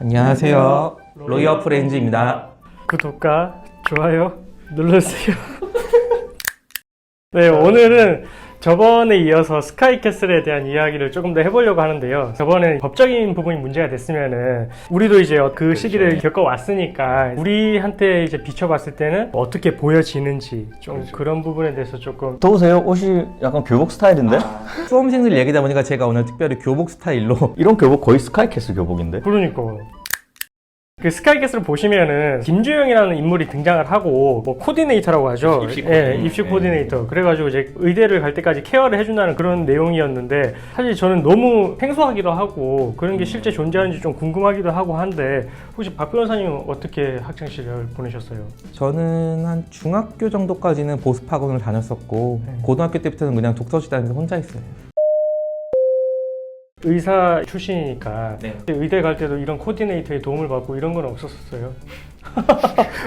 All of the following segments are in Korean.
안녕하세요. 로이어 프렌즈입니다. 구독과 좋아요 눌러주세요. 네, 오늘은 저번에 이어서 스카이캐슬에 대한 이야기를 조금 더 해보려고 하는데요. 저번에 법적인 부분이 문제가 됐으면은 우리도 이제 그 시기를 겪어왔으니까 우리한테 이제 비춰봤을 때는 어떻게 보여지는지 좀 그런 부분에 대해서 조금 더우세요? 옷이 약간 교복 스타일인데? 수험생들 얘기다 보니까 제가 오늘 특별히 교복 스타일로 이런 교복 거의 스카이캐슬 교복인데? 그러니까 그 스카이캐슬을 보시면은 김주영이라는 인물이 등장을 하고 뭐 코디네이터라고 하죠. 입시 입시 코디네이터. 그래가지고 이제 의대를 갈 때까지 케어를 해준다는 그런 내용이었는데 사실 저는 너무 생소하기도 하고 그런 게 실제 존재하는지 좀 궁금하기도 하고 한데 혹시 박 변호사님은 어떻게 학창 시절 보내셨어요? 저는 한 중학교 정도까지는 보습학원을 다녔었고 고등학교 때부터는 그냥 독서실 다니면서 혼자 했어요. 의사 출신이니까 의대 갈 때도 이런 코디네이터의 도움을 받고 이런 건 없었어요?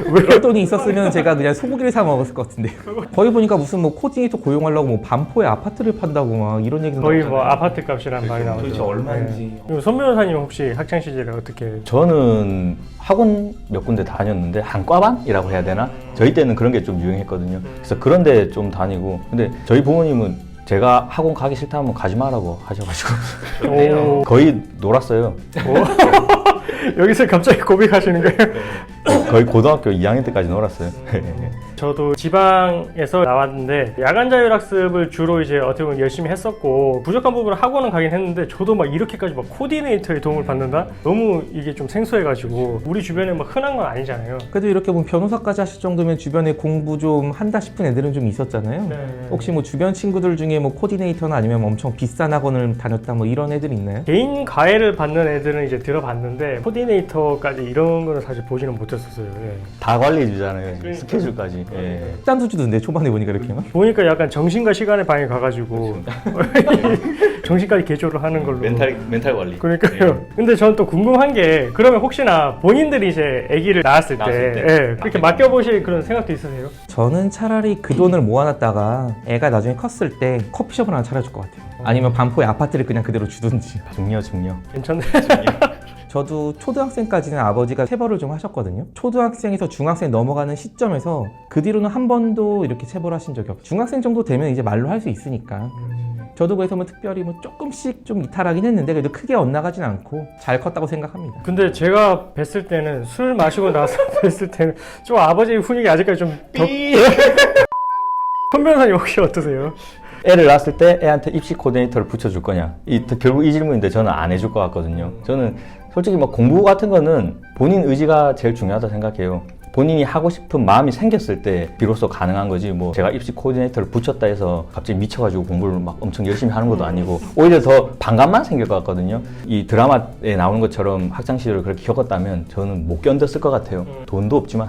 그럴 돈이 있었으면 제가 그냥 소고기를 사 먹었을 것 같은데요. 거기 보니까 무슨 뭐 코디네이터 고용하려고 뭐 반포에 아파트를 판다고 막 이런 얘기도 거의 나오잖아요. 뭐 아파트 값이란 말이 나오죠. 도대체 얼마인지. 네. 손 변호사님 혹시 학창 시절에 어떻게? 저는 학원 몇 군데 다녔는데 한과반이라고 해야 되나? 저희 때는 그런 게 좀 유행했거든요. 그래서 그런 데 좀 다니고 근데 저희 부모님은 제가 학원 가기 싫다면 가지 마라고 하셔가지고 거의 놀았어요. 여기서 갑자기 고백하시는 거예요? 거의 고등학교 2학년 때까지 놀았어요. 저도 지방에서 나왔는데 야간 자율학습을 주로 이제 어떻게 보면 열심히 했었고 부족한 부분을 학원은 가긴 했는데 저도 막 이렇게까지 막 코디네이터의 도움을 받는다? 너무 이게 좀 생소해가지고 우리 주변에 막 흔한 건 아니잖아요. 그래도 이렇게 보면 변호사까지 하실 정도면 주변에 공부 좀 한다 싶은 애들은 좀 있었잖아요. 네. 혹시 뭐 주변 친구들 중에 뭐 코디네이터나 아니면 엄청 비싼 학원을 다녔다 뭐 이런 애들 있나요? 개인 과외를 받는 애들은 이제 들어봤는데 코디네이터까지 이런 거는 사실 보지는 못했었어요. 예. 다 관리해주잖아요. 스케줄까지. 예. 식단도 주던데 초반에 보니까 이렇게 막. 보니까 약간 정신과 시간의 방에 가가지고 정신까지 개조를 하는 걸로. 멘탈 관리. 그러니까요. 근데 저는 또 궁금한 게 그러면 혹시나 본인들이 이제 아기를 낳았을 때 예, 그렇게 맡겨보실 그런 생각도 있으세요? 저는 차라리 그 돈을 모아놨다가 애가 나중에 컸을 때 커피숍을 하나 차려줄 것 같아요. 아니면 반포에 아파트를 그냥 그대로 주든지. 중요. 괜찮네. 저도 초등학생까지는 아버지가 체벌을 좀 하셨거든요. 초등학생에서 중학생 넘어가는 시점에서 그 뒤로는 한 번도 이렇게 체벌 하신 적이 없어요. 중학생 정도 되면 이제 말로 할 수 있으니까. 저도 그래서 뭐 특별히 뭐 조금씩 좀 이탈하긴 했는데 그래도 크게 엇나가진 않고 잘 컸다고 생각합니다. 근데 제가 뵀을 때는 술 마시고 나서 뵀을 때는 좀 아버지 훈육이 아직까지 좀 더... 손 변호사님 혹시 어떠세요? 애를 낳았을 때 애한테 입시 코디네이터를 붙여줄 거냐? 결국 이 질문인데 저는 안 해줄 것 같거든요. 저는 솔직히 막 공부 같은 거는 본인 의지가 제일 중요하다 생각해요. 본인이 하고 싶은 마음이 생겼을 때 비로소 가능한 거지 뭐 제가 입시 코디네이터를 붙였다 해서 갑자기 미쳐가지고 공부를 막 엄청 열심히 하는 것도 아니고 오히려 더 반감만 생길 것 같거든요. 이 드라마에 나오는 것처럼 학창시절을 그렇게 겪었다면 저는 못 견뎠을 것 같아요. 돈도 없지만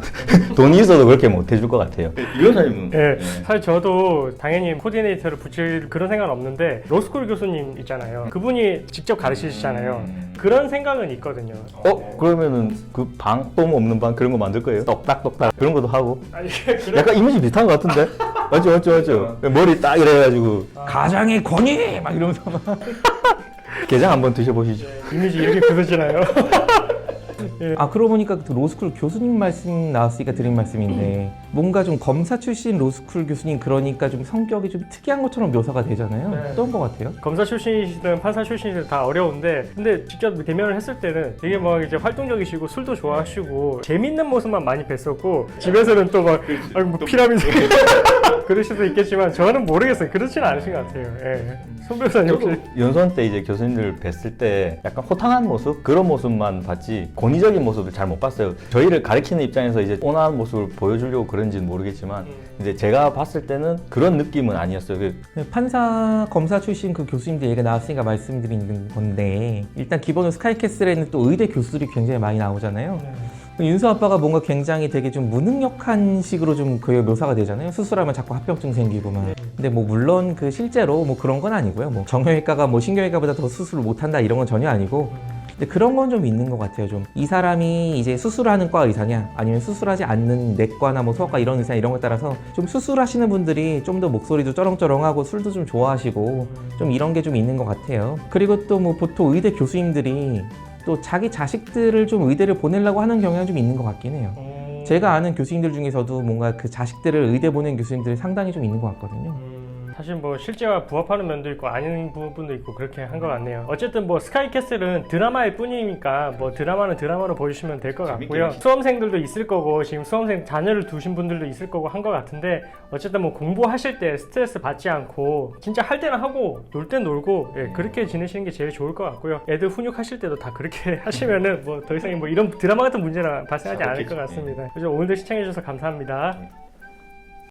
돈이 있어도 그렇게 못 해줄 것 같아요. 이 변호사님은? 네, 사실 저도 당연히 코디네이터를 붙일 그런 생각은 없는데 로스쿨 교수님 있잖아요. 그분이 직접 가르치시잖아요. 그런 생각은 있거든요. 그러면은 그 방, 똥 없는 방 그런 거 만들 거예요? 똑딱똑딱 그런 것도 하고 아니, 그런... 약간 이미지 비슷한 것 같은데? 맞죠? 머리 딱 이래가지고 가장의 권위! 막 이러면서 막. 게장 한번 드셔보시죠. 이미지 이렇게 굳어지나요? 아 그러고 보니까 그 로스쿨 교수님 말씀 나왔으니까 드린 말씀인데 뭔가 좀 검사 출신 로스쿨 교수님 그러니까 좀 성격이 좀 특이한 것처럼 묘사가 되잖아요. 네. 어떤 것 같아요? 검사 출신이시든 판사 출신이시든 다 어려운데 근데 직접 대면을 했을 때는 되게 막 이제 활동적이시고 술도 좋아하시고 재밌는 모습만 많이 뵀었고 집에서는 또 막 뭐 피라미드 그럴 수도 있겠지만 저는 모르겠어요. 그렇지는 않으신 것 같아요. 예. 손 변호사님 혹시 연수원 때 이제 교수님들 뵀을 때 약간 호탕한 모습? 그런 모습만 봤지 권위적인 모습을 잘 못 봤어요. 저희를 가르치는 입장에서 이제 온화한 모습을 보여주려고 그런지는 모르겠지만 이제 제가 봤을 때는 그런 느낌은 아니었어요. 네, 판사, 검사 출신 그 교수님들 얘기가 나왔으니까 말씀드리는 건데 일단 기본으로 스카이캐슬에는 또 의대 교수들이 굉장히 많이 나오잖아요. 윤수 아빠가 뭔가 굉장히 되게 좀 무능력한 식으로 좀 그 묘사가 되잖아요. 수술하면 자꾸 합병증 생기고 막. 근데 뭐 물론 그 실제로 뭐 그런 건 아니고요. 뭐 정형외과가 뭐 신경외과보다 더 수술을 못한다 이런 건 전혀 아니고. 근데 그런 건 좀 있는 것 같아요. 좀 이 사람이 이제 수술하는 과 의사냐 아니면 수술하지 않는 내과나 뭐 소아과 이런 의사 이런 거에 따라서 좀 수술하시는 분들이 좀 더 목소리도 쩌렁쩌렁하고 술도 좀 좋아하시고 좀 이런 게 좀 있는 것 같아요. 그리고 또 뭐 보통 의대 교수님들이 또 자기 자식들을 좀 의대를 보내려고 하는 경향이 좀 있는 것 같긴 해요. 제가 아는 교수님들 중에서도 뭔가 그 자식들을 의대 보낸 교수님들이 상당히 좀 있는 것 같거든요. 사실 뭐 실제와 부합하는 면도 있고 아닌 부분도 있고 그렇게 한 것 같네요. 어쨌든 뭐 스카이캐슬은 드라마일 뿐이니까 뭐 드라마는 드라마로 보여주시면 될 것 같고요. 수험생들도 있을 거고 지금 수험생 자녀를 두신 분들도 있을 거고 한 것 같은데 어쨌든 뭐 공부하실 때 스트레스 받지 않고 진짜 할 때는 하고 놀 땐 놀고 예, 그렇게 지내시는 게 제일 좋을 것 같고요. 애들 훈육하실 때도 다 그렇게 하시면은 뭐 더 이상 뭐 이런 드라마 같은 문제는 발생하지 않을 것 같습니다. 그래서 오늘도 시청해 주셔서 감사합니다.